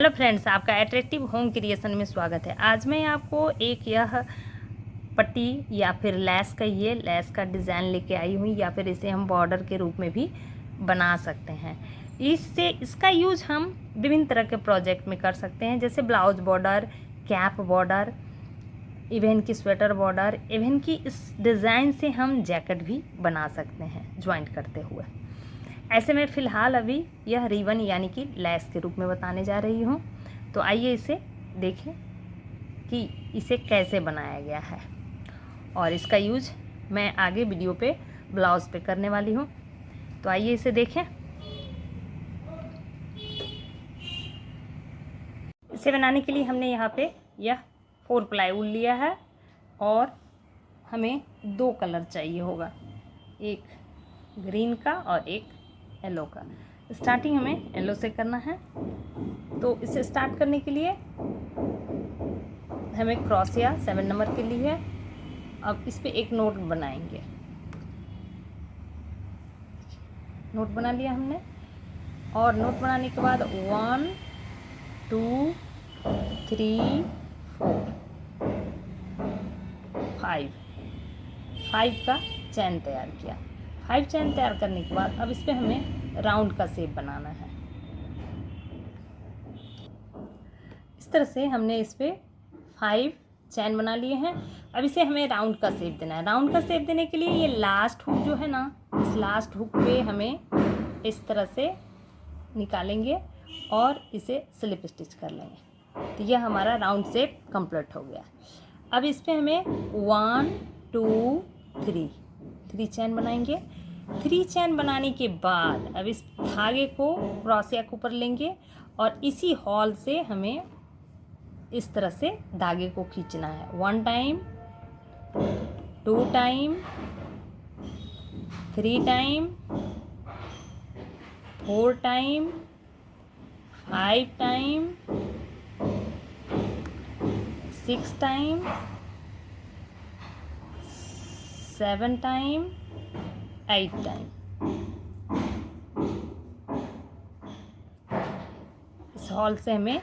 Hello friends, आपका attractive home creation में स्वागत है। आज मैं आपको एक यह पट्टी या फिर लैस कहिए, लैस का डिज़ाइन लेके आई हूँ, या फिर इसे हम बॉर्डर के रूप में भी बना सकते हैं। इसका यूज हम विभिन्न तरह के प्रोजेक्ट में कर सकते हैं, जैसे blouse border, cap border, even की स्वेटर बॉर्डर, इवन की इस डिज़ाइन से हम जैकेट भी बना सकते हैं ज्वाइंट करते हुए। ऐसे में फ़िलहाल अभी यह रिबन यानी कि लैस के रूप में बताने जा रही हूँ। तो आइए इसे देखें कि इसे कैसे बनाया गया है, और इसका यूज मैं आगे वीडियो पे ब्लाउज पे करने वाली हूँ। तो आइए इसे देखें। इसे बनाने के लिए हमने यहाँ पे यह 4 प्लाईवुड लिया है, और हमें 2 कलर चाहिए होगा, एक ग्रीन का और एक येलो का। स्टार्टिंग हमें येलो से करना है। तो इसे स्टार्ट करने के लिए हमें क्रॉसिया 7 नंबर के लिए है। अब इस पे एक नोट बनाएंगे। नोट बना लिया हमने, और नोट बनाने के बाद 1 2 3 4 5 का चैन तैयार किया। 5 चैन तैयार करने के बाद अब इस पर हमें राउंड का शेप बनाना है। इस तरह से हमने इस पर 5 चैन बना लिए हैं। अब इसे हमें राउंड का शेप देना है। राउंड का शेप देने के लिए ये लास्ट हुक जो है ना, इस लास्ट हुक पे हमें इस तरह से निकालेंगे और इसे स्लिप स्टिच कर लेंगे। तो यह हमारा राउंड शेप कंप्लीट हो गया। अब इस पर हमें 1 2 3 चैन बनाएंगे। 3 चैन बनाने के बाद अब इस धागे को क्रोशिया के ऊपर लेंगे, और इसी हॉल से हमें इस तरह से धागे को खींचना है। 1 time, 2 time, 3 time, 4 time, 5 time, 6 time, 7 time, 8 time. इस हॉल से हमें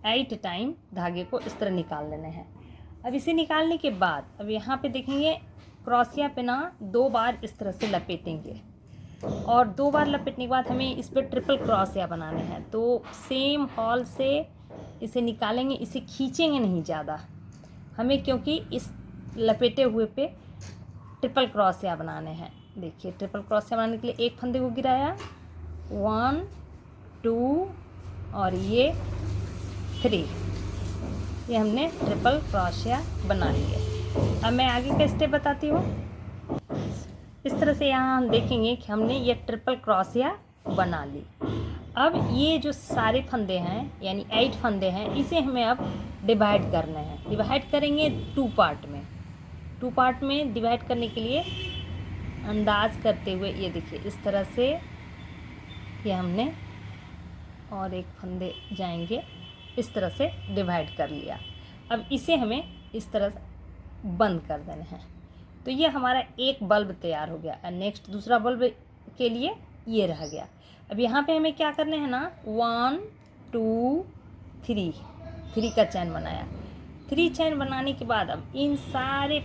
8 टाइम धागे को इस तरह निकाल लेने हैं। अब इसे निकालने के बाद अब यहाँ पे देखेंगे क्रोशिया पे ना 2 बार इस तरह से लपेटेंगे, और 2 बार लपेटने के बाद हमें इस पर ट्रिपल क्रोशिया बनाने हैं। तो सेम हॉल से इसे निकालेंगे, इसे खींचेंगे नहीं ज़्यादा हमें, क्योंकि इस लपेटे हुए पे ट्रिपल क्रोशिया बनाने हैं। देखिए, ट्रिपल क्रोशिया बनाने के लिए एक फंदे को गिराया, 1 2 और ये 3, ये हमने ट्रिपल क्रोशिया बना लिए। अब मैं आगे का स्टेप बताती हूँ। इस तरह से यहाँ हम देखेंगे कि हमने ये ट्रिपल क्रोशिया बना ली। अब ये जो सारे फंदे हैं यानी 8 फंदे हैं, इसे हमें अब डिवाइड करने हैं। डिवाइड करेंगे 2 पार्ट में। 2 पार्ट में डिवाइड करने के लिए अंदाज करते हुए ये देखिए इस तरह से ये हमने, और एक फंदे जाएंगे, इस तरह से डिवाइड कर लिया। अब इसे हमें इस तरह से बंद कर देना है। तो ये हमारा एक बल्ब तैयार हो गया। और नेक्स्ट दूसरा बल्ब के लिए ये रह गया। अब यहाँ पे हमें क्या करना है ना, 1 2 3 का चैन बनाया। 3 चैन बनाने के बाद अब इन सारे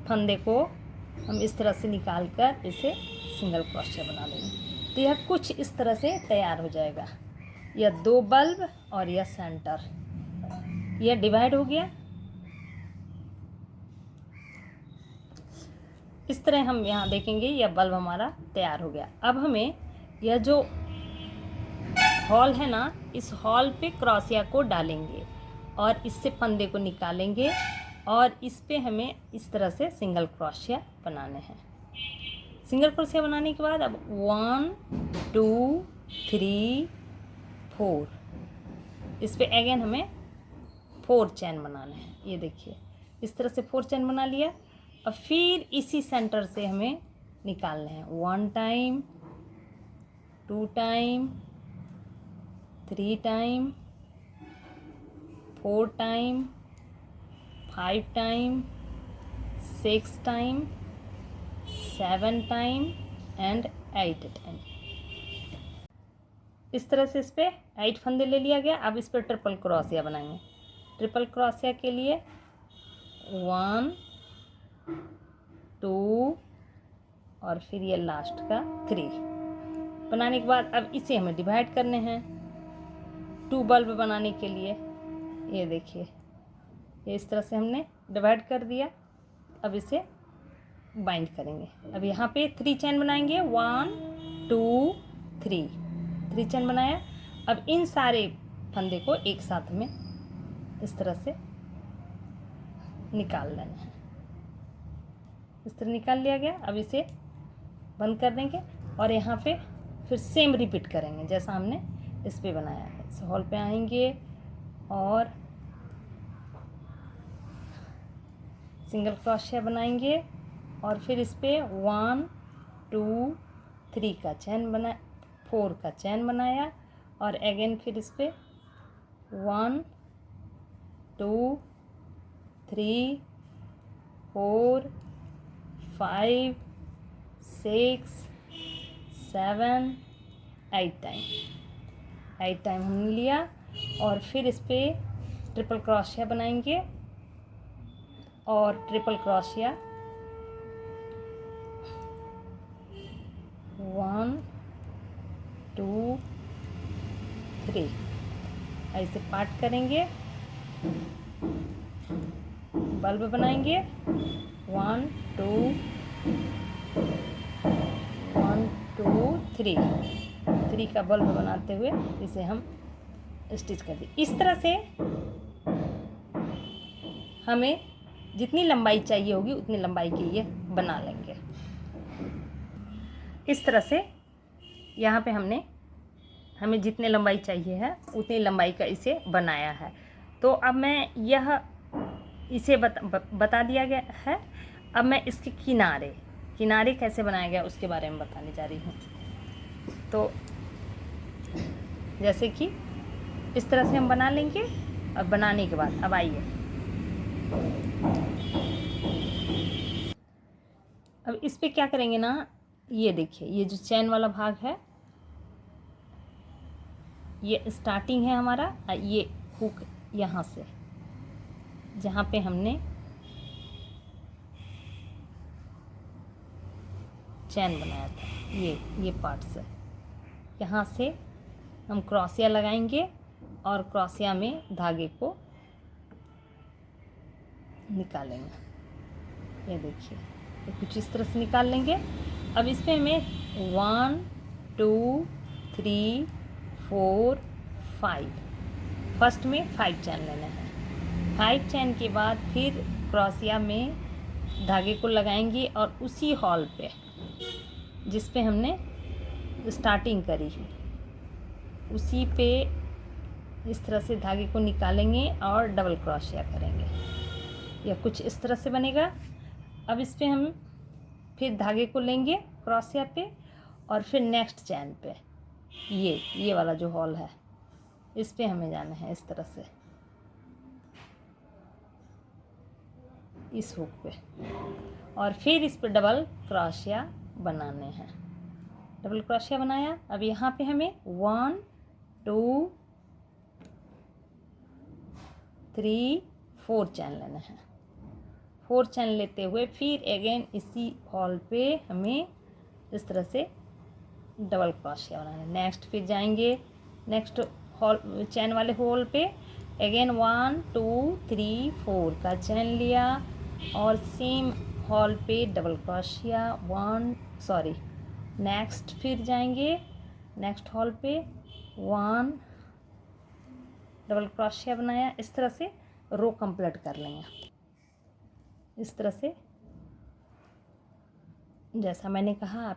फंदे को हम इस तरह से निकाल कर इसे सिंगल क्रोशिया बना लेंगे। तो यह कुछ इस तरह से तैयार हो जाएगा। यह 2 बल्ब और यह सेंटर, यह डिवाइड हो गया। इस तरह हम यहाँ देखेंगे यह बल्ब हमारा तैयार हो गया। अब हमें यह जो हॉल है ना, इस हॉल पे क्रोशिया को डालेंगे और इससे फंदे को निकालेंगे, और इस पे हमें इस तरह से सिंगल क्रोशिया बनाने हैं। सिंगल क्रोशिया बनाने के बाद अब 1 2 3 4, इस पे अगेन हमें 4 चैन बनाने हैं। ये देखिए इस तरह से 4 चैन बना लिया। और फिर इसी सेंटर से हमें निकालने हैं। 1 time, 2 time, 3 time, 4 time, 5 time, 6 time, 7 time and 8 time. इस तरह से इस पर 8 फंदे ले लिया गया। अब इस पर ट्रिपल क्रोशिया बनाएंगे। ट्रिपल क्रोशिया के लिए 1 2 और फिर ये लास्ट का 3 बनाने के बाद अब इसे हमें डिवाइड करने हैं 2 बल्ब बनाने के लिए। ये देखिए, ये इस तरह से हमने डिवाइड कर दिया। अब इसे बाइंड करेंगे। अब यहाँ पे 3 चैन बनाएंगे, 1 2 3 चैन बनाया। अब इन सारे फंदे को एक साथ में इस तरह से निकाल लेना है। इस तरह निकाल लिया गया। अब इसे बंद कर देंगे और यहाँ पे फिर सेम रिपीट करेंगे जैसा हमने इस पे बनाया है। इस हॉल पे आएंगे और सिंगल क्रोशिया बनाएंगे और फिर इस पे 1 2 3 का चैन बना 4 का चैन बनाया और अगेन फिर इस पे 1 2 3 4 5 6 7 8 टाइम हमने लिया और फिर इस पे ट्रिपल क्रोशिया बनाएंगे और ट्रिपल क्रोशिया 1 2 3 ऐसे पार्ट करेंगे। बल्ब बनाएंगे 1 2 1 2 3 का बल्ब बनाते हुए इसे हम स्टिच कर दें। इस तरह से हमें जितनी लंबाई चाहिए होगी उतनी लंबाई की ये बना लेंगे। इस तरह से यहाँ पे हमें जितनी लंबाई चाहिए है उतनी लंबाई का इसे बनाया है। तो अब मैं यह इसे बता दिया गया है। अब मैं इसके किनारे कैसे बनाया गया उसके बारे में बताने जा रही हूँ। तो जैसे कि इस तरह से हम बना लेंगे। और बनाने के बाद अब आइए, अब इस पे क्या करेंगे ना, ये देखिए, ये जो चैन वाला भाग है ये स्टार्टिंग है हमारा। ये हुक यहाँ से जहाँ पे हमने चैन बनाया था, ये पार्ट से यहाँ से हम क्रोशिया लगाएंगे और क्रोशिया में धागे को निकालेंगे। ये देखिए, ये कुछ इस तरह से निकाल लेंगे। अब इस पे हमें 1 2 3 4 5 फर्स्ट में 5 चैन लेने हैं। 5 चैन के बाद फिर क्रोशिया में धागे को लगाएंगे और उसी हॉल पे जिस पे हमने स्टार्टिंग करी है उसी पे इस तरह से धागे को निकालेंगे और डबल क्रोशिया करेंगे। यह कुछ इस तरह से बनेगा। अब इस पे हम फिर धागे को लेंगे क्रोशिया पे और फिर नेक्स्ट चैन पे ये वाला जो हॉल है इस पे हमें जाना है इस तरह से, इस हुक पे, और फिर इस पे डबल क्रोशिया बनाने हैं। डबल क्रोशिया बनाया। अब यहाँ पे हमें 1 2 3 4 चैन लेना है। 4 चैन लेते हुए फिर अगेन इसी हॉल पे हमें इस तरह से डबल क्रोशिया बनाना है। नेक्स्ट फिर जाएंगे नेक्स्ट हॉल चैन वाले हॉल पे अगेन 1 2 3 4 का चैन लिया और सेम हॉल पे डबल क्रोशिया नेक्स्ट फिर जाएंगे नेक्स्ट हॉल पे 1 डबल क्रोशिया बनाया। इस तरह से रो कंप्लीट कर लेंगे। इस तरह से जैसा मैंने कहा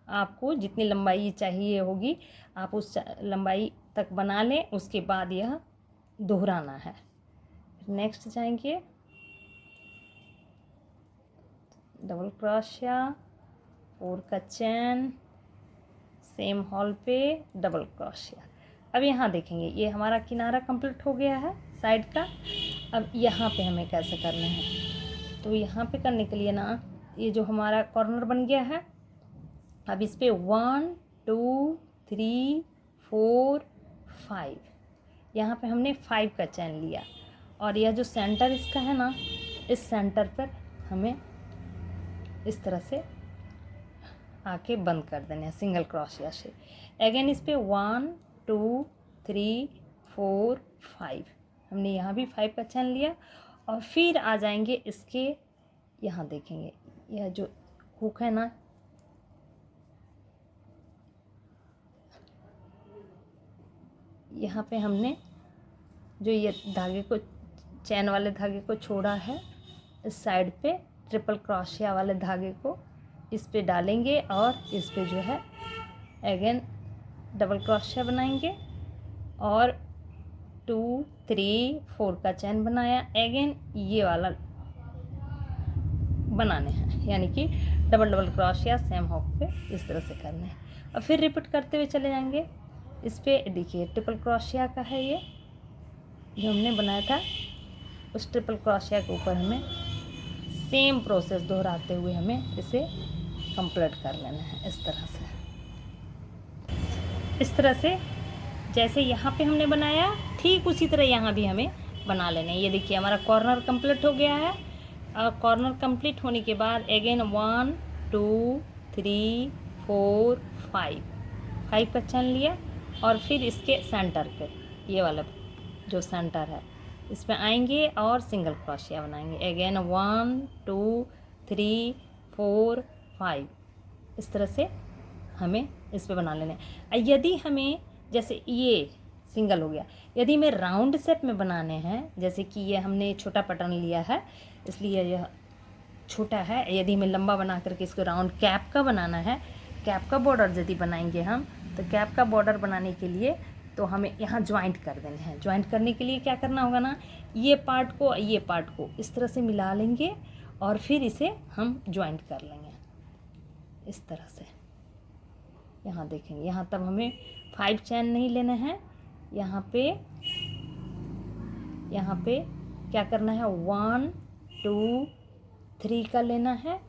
आपको जितनी लंबाई चाहिए होगी आप उस लंबाई तक बना लें। उसके बाद यह दोहराना है। नेक्स्ट जाएंगे डबल क्रोशिया 4 का चैन सेम हॉल पे डबल क्रोशिया। अब यहाँ देखेंगे ये हमारा किनारा कंप्लीट हो गया है साइड का। अब यहाँ पे हमें कैसे करना है, तो यहाँ पे करने के लिए ना ये जो हमारा कॉर्नर बन गया है, अब इस पे 1 2 3 4 5, यहाँ पे हमने 5 का चैन लिया और यह जो सेंटर इसका है ना, इस सेंटर पर हमें इस तरह से आके बंद कर देने हैं सिंगल क्रोशिया से। अगेन इस पे 1 2 3 4 5, हमने यहाँ भी 5 का चैन लिया और फिर आ जाएंगे इसके यहाँ, देखेंगे यह जो हुक है ना, यहाँ पे हमने जो ये धागे को, चैन वाले धागे को छोड़ा है, इस साइड पे ट्रिपल क्रोशिया वाले धागे को इस पे डालेंगे और इस पे जो है अगेन डबल क्रोशिया बनाएंगे और 2 3 4 का चैन बनाया। अगेन ये वाला बनाने हैं, यानी कि double double crochet same hook पे इस तरह से करने हैं और फिर रिपीट करते हुए चले जाएंगे। इस पे देखिए ट्रिपल क्रोशिया का है ये जो हमने बनाया था, उस ट्रिपल क्रोशिया के ऊपर हमें सेम प्रोसेस दोहराते हुए हमें इसे कंप्लीट कर लेना है। इस तरह से जैसे यहाँ पे हमने बनाया ठीक उसी तरह यहाँ भी हमें बना लेना है। ये देखिए हमारा कॉर्नर कंप्लीट हो गया है और कॉर्नर कंप्लीट होने के बाद अगेन 1 2 3 4 5 का चैन लिया और फिर इसके सेंटर पे, ये वाला जो सेंटर है, इस पे आएंगे और सिंगल क्रोशिया बनाएंगे। अगेन 1 2 3 4 5, इस तरह से हमें इस पे बना लेना है। यदि हमें जैसे ये सिंगल हो गया, यदि हमें राउंड शेप में बनाने हैं, जैसे कि ये हमने छोटा पैटर्न लिया है इसलिए यह छोटा है, यदि हमें लंबा बना करके इसको राउंड कैप का बनाना है, कैप का बॉर्डर यदि बनाएंगे हम, तो कैप का बॉर्डर बनाने के लिए तो हमें यहाँ ज्वाइंट कर देने हैं। ज्वाइंट करने के लिए क्या करना होगा ना, ये पार्ट को इस तरह से मिला लेंगे और फिर इसे हम ज्वाइंट कर लेंगे इस तरह से। यहाँ देखेंगे, यहाँ तब हमें 5 चैन नहीं लेने हैं, यहाँ पे क्या करना है, 1 2 3 का लेना है,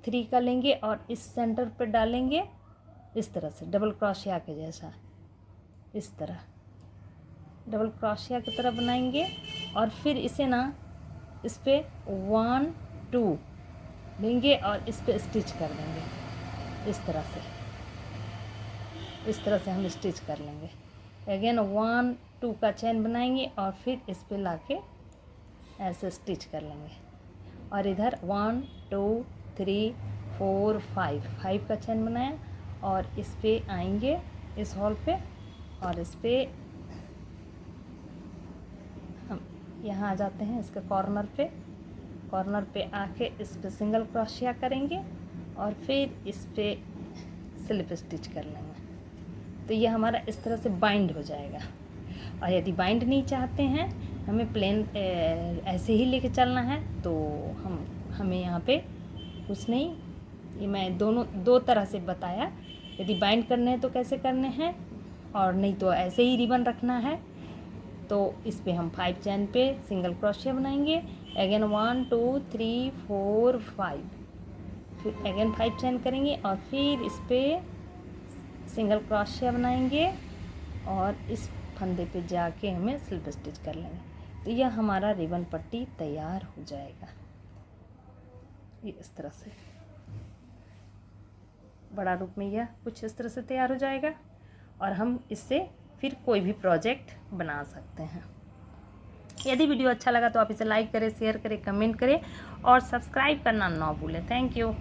3 का लेंगे और इस सेंटर पे डालेंगे इस तरह से डबल क्रोशिया के जैसा, इस तरह डबल क्रोशिया की तरह बनाएंगे और फिर इसे ना इस पे 1 2 लेंगे और इस पे स्टिच कर देंगे इस तरह से हम स्टिच कर लेंगे। अगेन 1 2 का चैन बनाएंगे और फिर इस पे लाके ऐसे स्टिच कर लेंगे और इधर 1 2 3 4 5 का चैन बनाया और इस पे आएंगे इस हॉल पे और इस पे हम यहाँ आ जाते हैं इसके कॉर्नर पे आके इस पे सिंगल क्रोशिया करेंगे और फिर इस पे स्लिप स्टिच कर लेंगे। तो ये हमारा इस तरह से बाइंड हो जाएगा। और यदि बाइंड नहीं चाहते हैं, हमें प्लेन ऐसे ही लेके चलना है, तो हमें यहाँ पे कुछ नहीं, ये मैं दो तरह से बताया। यदि बाइंड करने हैं तो कैसे करने हैं और नहीं तो ऐसे ही रिबन रखना है, तो इस पे हम 5 चैन पे सिंगल क्रोशिया बनाएंगे। अगेन 1 2 3 4 5, फिर अगेन 5 चैन करेंगे और फिर इस पे सिंगल क्रोशिया बनाएंगे और इस फंदे पे जाके हमें स्लिप स्टिच कर लेंगे। तो यह हमारा रिबन पट्टी तैयार हो जाएगा। ये इस तरह से बड़ा रूप में यह कुछ इस तरह से तैयार हो जाएगा और हम इससे फिर कोई भी प्रोजेक्ट बना सकते हैं। यदि वीडियो अच्छा लगा तो आप इसे लाइक करें, शेयर करें, कमेंट करें और सब्सक्राइब करना ना भूलें। Thank you.